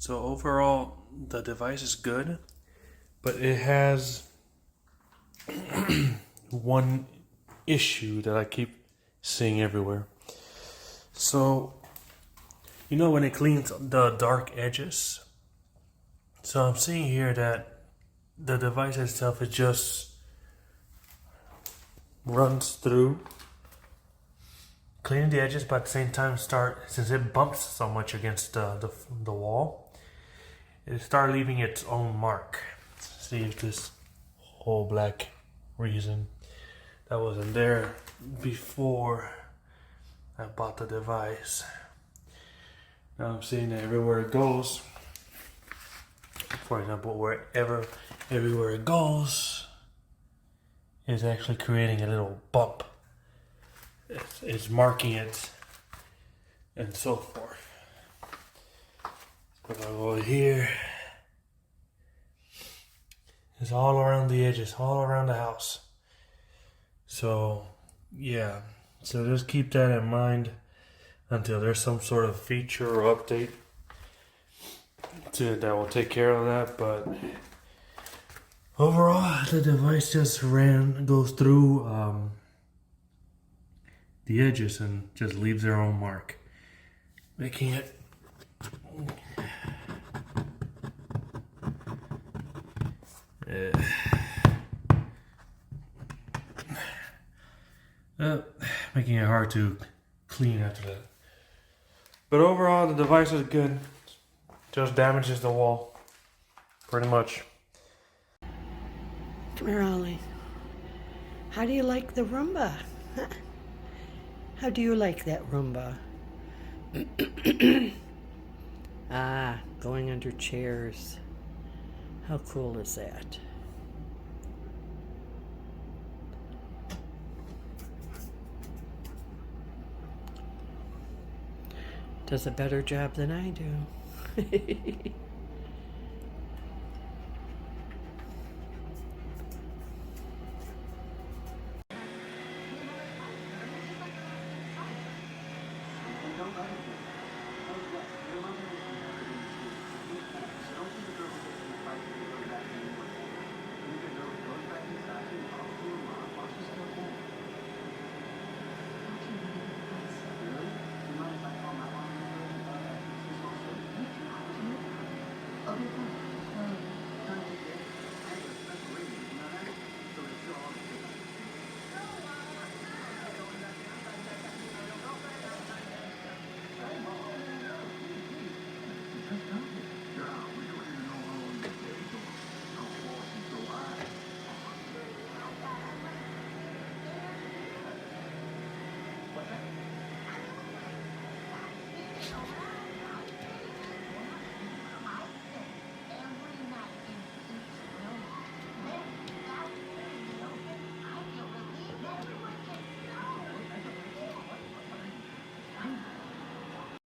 So overall, the device is good, but it has one issue that I keep seeing everywhere. So, you know when it cleans the dark edges? So I'm seeing here that the device itself, it just runs through cleaning the edges, but at the same time since it bumps so much against the wall, it started leaving its own mark. Let's see if this whole black reason that wasn't there before I bought the device. Now I'm seeing that everywhere it goes, for example, everywhere it goes is actually creating a little bump. It's marking it and so forth. If I go here, it's all around the edges, all around the house. So yeah, so just keep that in mind until there's some sort of feature or update that will take care of that. But overall, the device just goes through the edges and just leaves their own mark, making it making it hard to clean after that. But overall, the device is good. Just damages the wall, pretty much. Come here, Ollie. How do you like the Roomba? How do you like that Roomba? Going under chairs. How cool is that? Does a better job than I do.